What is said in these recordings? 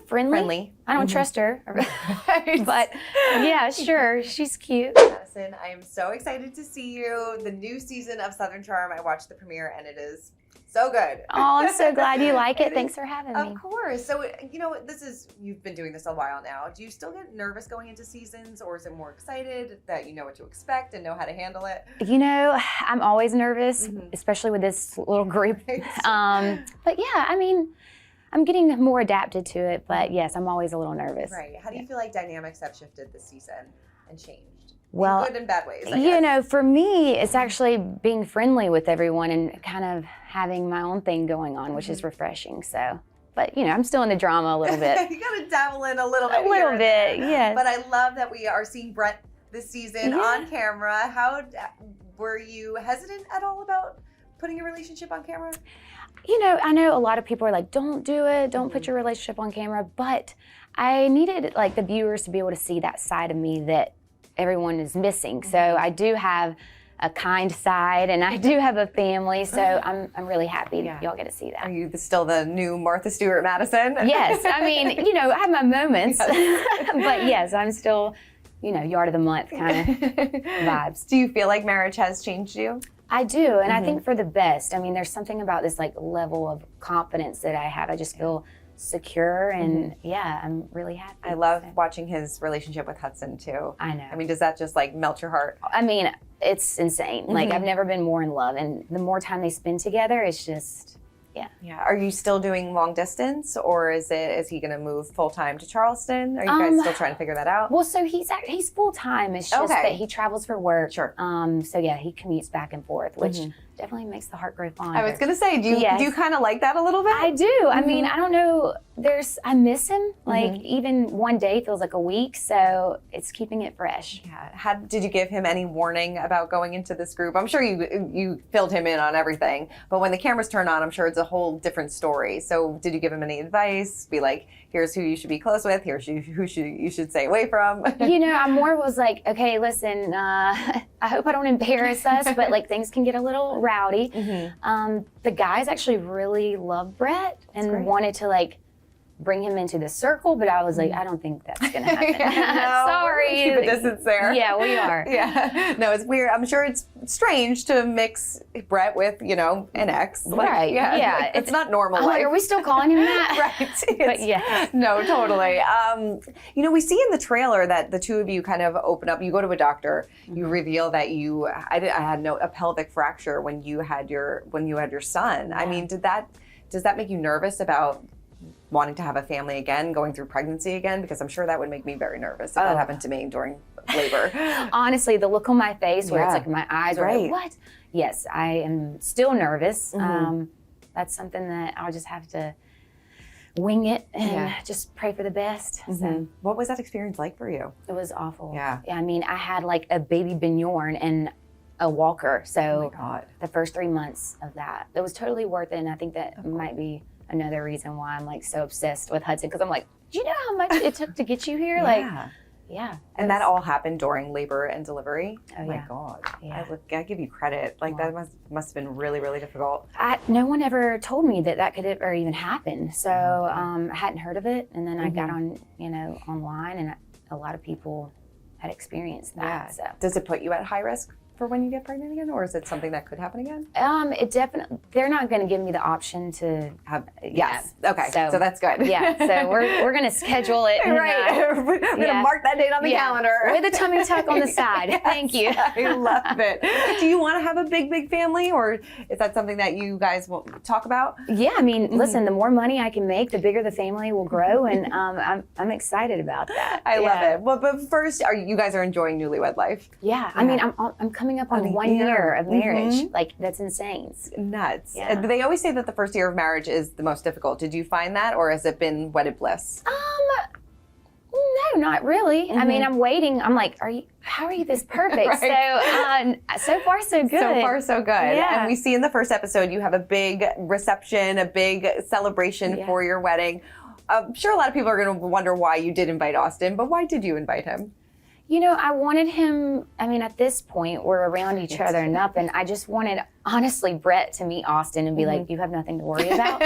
friendly. I don't trust her. Right. But yeah, sure. She's cute. Madison, I am so excited to see you. The new season of Southern Charm. I watched the premiere and it is so good. Oh, I'm so glad you like it. Thanks for having me. Of course. So, you've been doing this a while now. Do you still get nervous going into seasons, or is it more excited that you know what to expect and know how to handle it? You know, I'm always nervous, especially with this little group. But yeah, I mean, I'm getting more adapted to it, but yes, I'm always a little nervous. Right. How do you feel like dynamics have shifted this season and changed? Well, in good and bad ways, I guess. You know, for me, it's actually being friendly with everyone and kind of having my own thing going on, which is refreshing. So, but you know, I'm still in the drama a little bit. You got to dabble in a little bit. A little bit, yes. But I love that we are seeing Brett this season on camera. How were you hesitant at all about putting a relationship on camera? You know, I know a lot of people are like, don't do it, don't put your relationship on camera, but I needed like the viewers to be able to see that side of me that everyone is missing. So I do have a kind side and I do have a family, so I'm really happy y'all get to see that. Are you still the new Martha Stewart Madison? Yes, I mean, you know, I have my moments, but yes, I'm still, you know, yard of the month kind of vibes. Do you feel like marriage has changed you? I do, and I think for the best. I mean, there's something about this like level of confidence that I have. I just feel secure and yeah, I'm really happy. I love watching his relationship with Hudson too. I know. I mean, does that just like melt your heart? I mean, it's insane. Like I've never been more in love, and the more time they spend together, it's just, yeah. Are you still doing long distance, or is he going to move full time to Charleston? Are you guys still trying to figure that out? Well, so he's full time. It's just that he travels for work. Sure. So yeah, he commutes back and forth, which definitely makes the heart grow fonder. I was going to say, do you kind of like that a little bit? I do. I mean, I don't know. I miss him. Like even one day feels like a week, so it's keeping it fresh. Yeah. Did you give him any warning about going into this group? I'm sure you filled him in on everything, but when the cameras turn on, I'm sure it's a whole different story. So did you give him any advice? Be like, here's who you should be close with. Here's who you should stay away from. You know, I more was like, okay, listen, I hope I don't embarrass us, but like things can get a little rowdy. The guys actually really love Brett and wanted to like bring him into the circle, but I was like, I don't think that's gonna happen. No, sorry. Keep a distance there. Yeah, we are. Yeah. No, it's weird. I'm sure it's strange to mix Brett with, you know, an ex. Like, right. Yeah. It's not normal. I'm like, are we still calling him that? Right. But yeah. No, totally. You know, we see in the trailer that the two of you kind of open up. You go to a doctor. You reveal that I had a pelvic fracture when you had your son. I mean, does that make you nervous about wanting to have a family again, going through pregnancy again? Because I'm sure that would make me very nervous if that happened to me during labor. Honestly, the look on my face where it's like my eyes are like, what? Yes, I am still nervous. That's something that I'll just have to wing it and just pray for the best. So, what was that experience like for you? it was awful. Yeah. I mean, I had like a baby Bjorn and a walker. So Oh my God. the first 3 months of that, it was totally worth it. And I think that might be another reason why I'm like so obsessed with Hudson, because I'm like, do you know how much it took to get you here? Like, yeah. And that all happened during labor and delivery? Oh, my yeah. God. Yeah. I give you credit. Like that must have been really, really difficult. No one ever told me that could ever even happen. So I hadn't heard of it. And then I got on, online, and a lot of people had experienced that. So. Does it put you at high risk for when you get pregnant again, or is it something that could happen again? It definitely, they're not going to give me the option to have. Yes. Okay. So that's good. Yeah. So we're going to schedule it. Right. We're going to mark that date on the calendar with a tummy tuck on the side. Yes. Thank you. I love it. Do you want to have a big family, or is that something that you guys will talk about? Yeah. I mean, listen, the more money I can make, the bigger the family will grow, and I'm excited about that. I love it. Well, but first, you guys are enjoying newlywed life? Yeah. I mean, I'm coming up on 1 year of marriage. Like, that's insane. It's nuts. Yeah. They always say that the first year of marriage is the most difficult. Did you find that, or has it been wedded bliss? No, not really. I mean, I'm waiting. I'm like, how are you this perfect? Right. So far so good. So far so good. Yeah. And we see in the first episode you have a big reception, a big celebration for your wedding. I'm sure a lot of people are going to wonder why you did invite Austen, but why did you invite him? You know, I wanted him, I mean, at this point, we're around each other enough, and I just wanted, honestly, Brett to meet Austen and be like, you have nothing to worry about.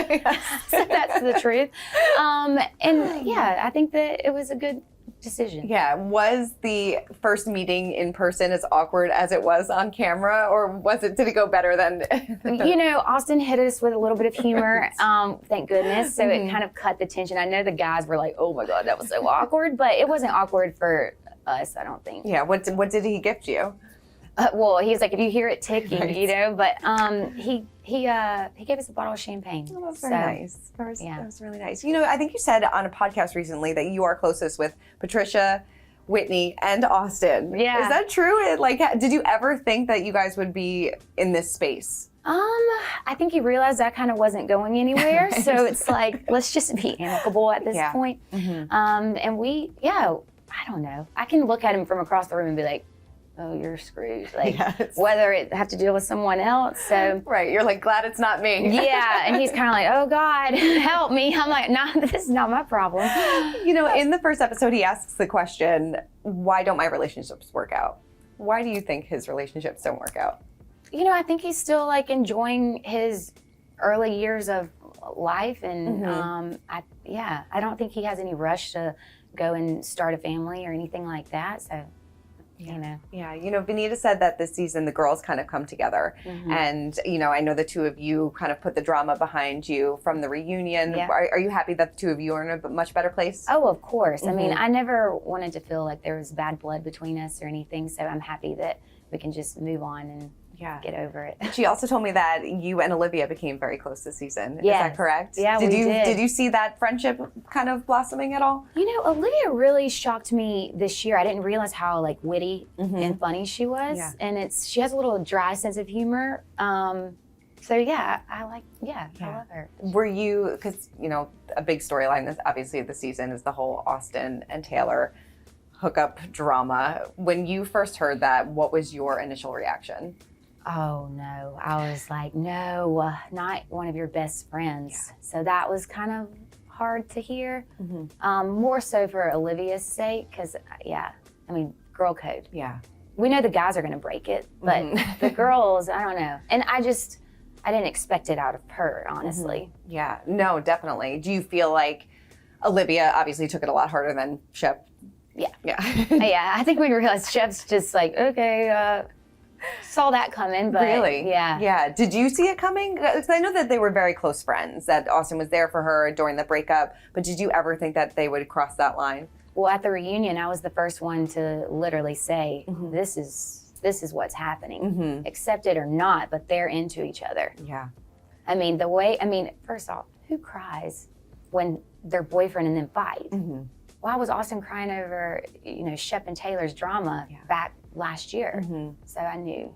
So that's the truth. And yeah, I think that it was a good decision. Yeah. Was the first meeting in person as awkward as it was on camera, or did it go better than? You know, Austen hit us with a little bit of humor, thank goodness. So it kind of cut the tension. I know the guys were like, oh my God, that was so awkward, but it wasn't awkward for us, I don't think. Yeah. What did he gift you? Well, he's like, if you hear it ticking, you know, but he gave us a bottle of champagne. Oh, that's very nice. That yeah. was really nice. You know, I think you said on a podcast recently that you are closest with Patricia, Whitney, and Austen. Yeah. Is that true? Like, did you ever think that you guys would be in this space? I think he realized that kind of wasn't going anywhere. So it's like, let's just be amicable at this point. And we, I don't know. I can look at him from across the room and be like, oh, you're screwed. Like, whether it have to deal with someone else. So right, you're like, glad it's not me. Yeah, and he's kind of like, oh God, help me. I'm like, nah, this is not my problem. You know, in the first episode, he asks the question, why don't my relationships work out? Why do you think his relationships don't work out? You know, I think he's still like enjoying his early years of life, and I don't think he has any rush to go and start a family or anything like that. So. You know. Yeah, you know, Vanita said that this season the girls kind of come together, and you know, I know the two of you kind of put the drama behind you from the reunion. Yeah. Are you happy that the two of you are in a much better place? Oh, of course. I mean, I never wanted to feel like there was bad blood between us or anything, so I'm happy that we can just move on and get over it. She also told me that you and Olivia became very close this season. Yes. Is that correct? Yeah, did we you did. Did you see that friendship kind of blossoming at all? You know, Olivia really shocked me this year. I didn't realize how like witty and funny she was, and she has a little dry sense of humor. So yeah, I love her. Were you, because you know, a big storyline this obviously this season is the whole Austen and Taylor hookup drama. When you first heard that, what was your initial reaction? Oh no, I was like, no, not one of your best friends. Yeah. So that was kind of hard to hear. More so for Olivia's sake, because I mean, girl code. Yeah. We know the guys are gonna break it, but the girls, I don't know. And I didn't expect it out of her, honestly. Yeah, no, definitely. Do you feel like Olivia obviously took it a lot harder than Shep? Yeah. Yeah. Yeah, I think we realized Shep's just like, okay, saw that coming, but really? Yeah. Did you see it coming? Because I know that they were very close friends, that Austen was there for her during the breakup, but did you ever think that they would cross that line? Well, at the reunion, I was the first one to literally say, this is what's happening. Accept it or not, but they're into each other. Yeah. I mean, first off, who cries when their boyfriend and then fight? Why was Austen crying over, you know, Shep and Taylor's drama back last year? So I knew,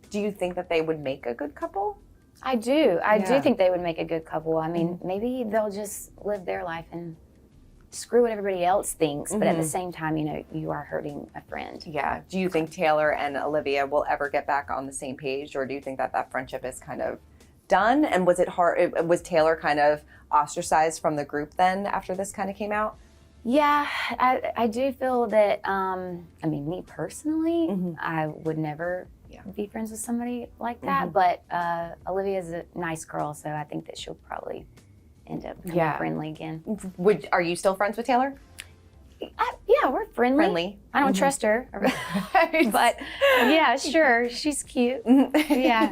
Do you think that they would make a good couple? I do. I do think they would make a good couple. I mean, maybe they'll just live their life and screw what everybody else thinks, but at the same time, you know, you are hurting a friend. Yeah. Do you think Taylor and Olivia will ever get back on the same page, or do you think that that friendship is kind of done? And was it hard? Was Taylor kind of ostracized from the group then after this kind of came out? Yeah, I do feel that, I mean, me personally, I would never be friends with somebody like that, but Olivia's a nice girl, so I think that she'll probably end up becoming friendly again. Are you still friends with Taylor? Yeah, we're friendly. I don't trust her, but yeah, sure, she's cute. Yeah.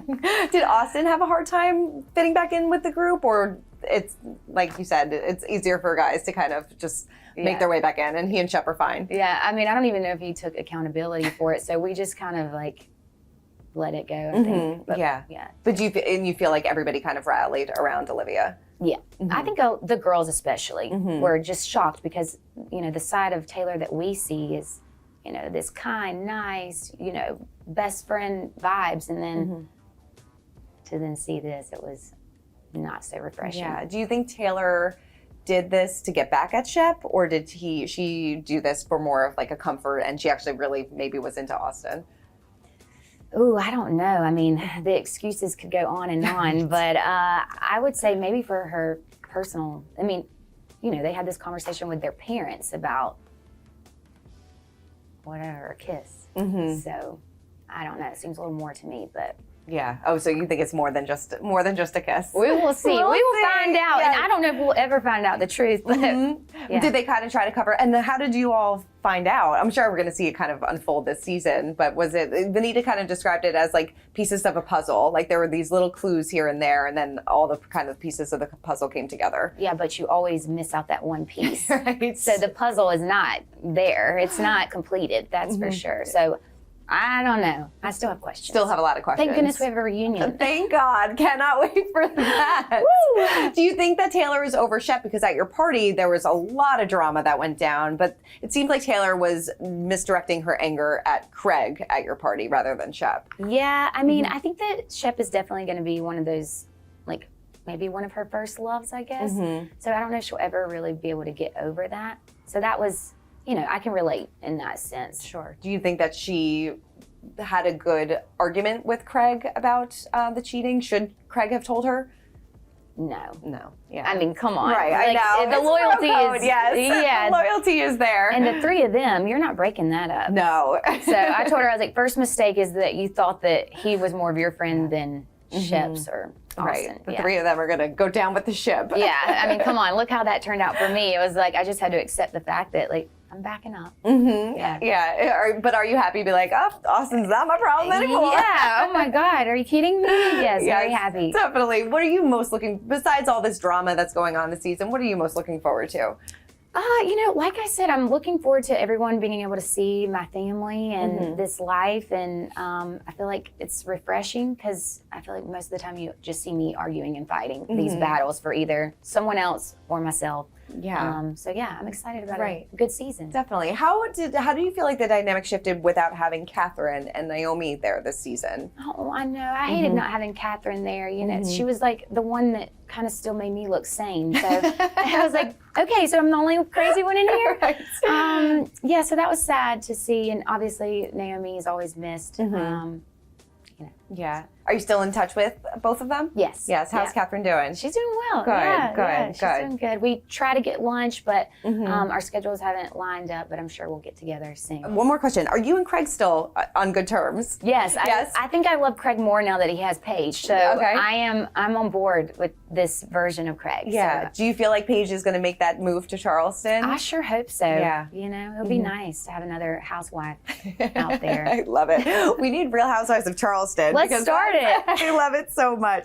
Did Austen have a hard time fitting back in with the group, or it's like you said, it's easier for guys to kind of just make their way back in, and he and Shep are fine? Yeah, I mean, I don't even know if he took accountability for it, so we just kind of like let it go, I think. But, yeah. But you feel like everybody kind of rallied around Olivia? Yeah. I think the girls especially were just shocked because, you know, the side of Taylor that we see is, you know, this kind, nice, you know, best friend vibes, and then to then see this, it was not so refreshing. Yeah. Do you think Taylor did this to get back at Shep, or did she do this for more of like a comfort, and she actually really maybe was into Austen? Ooh, I don't know. I mean, the excuses could go on and on, but I would say maybe for her personal, I mean, you know, they had this conversation with their parents about whatever, a kiss. Mm-hmm. So I don't know. It seems a little more to me, but. Yeah. Oh, so you think it's more than just a kiss? We will see. We will find out. Yes. And I don't know if we'll ever find out the truth. But yeah. Did they kind of try to cover? And then how did you all find out? I'm sure we're going to see it kind of unfold this season. But was it? Vanita kind of described it as like pieces of a puzzle. Like there were these little clues here and there, and then all the kind of pieces of the puzzle came together. Yeah, but you always miss out that one piece. Right. So the puzzle is not there. It's not completed. That's for sure. So. I don't know. I still have questions. Still have a lot of questions. Thank goodness we have a reunion. Thank God. Cannot wait for that. Woo! Do you think that Taylor is over Shep? Because at your party, there was a lot of drama that went down, but it seemed like Taylor was misdirecting her anger at Craig at your party rather than Shep. Yeah, I mean, I think that Shep is definitely going to be one of those, like, maybe one of her first loves, I guess. So I don't know if she'll ever really be able to get over that. So that was... You know, I can relate in that sense. Sure. Do you think that she had a good argument with Craig about the cheating? Should Craig have told her? No. No. Yeah. I mean, come on. Right. Like, I know. The loyalty is. Yes. Yeah. The loyalty is there. And the three of them, you're not breaking that up. No. So I told her, I was like, first mistake is that you thought that he was more of your friend than Shep's or Austen. Right. The three of them are going to go down with the ship. Yeah. I mean, come on. Look how that turned out for me. It was like, I just had to accept the fact that, like, I'm backing up. Yeah. But are you happy to be like, oh, Austen's not my problem anymore? Yeah. Oh my God. Are you kidding me? Yes. Very happy. Definitely. What are you most besides all this drama that's going on this season, what are you most looking forward to? You know, like I said, I'm looking forward to everyone being able to see my family and this life. And I feel like it's refreshing because I feel like most of the time you just see me arguing and fighting these battles for either someone else or myself. Yeah. So yeah, I'm excited about a good season. Definitely. How do you feel like the dynamic shifted without having Catherine and Naomie there this season? Oh, I know. I hated not having Catherine there. You know, she was like the one that kind of still made me look sane. So I was like, okay, so I'm the only crazy one in here. Right. Yeah, so that was sad to see. And obviously Naomie is always missed. You know. Yeah. Are you still in touch with both of them? Yes. Yes. How's Catherine doing? She's doing well. Good, She's good. doing good. We try to get lunch, but our schedules haven't lined up, but I'm sure we'll get together soon. One more question. Are you and Craig still on good terms? Yes. Yes? I think I love Craig more now that he has Paige. So I'm on board with this version of Craig. Yeah. So. Do you feel like Paige is going to make that move to Charleston? I sure hope so. Yeah. You know, it'll be nice to have another housewife out there. I love it. We need Real Housewives of Charleston. Let's start it. I love it so much.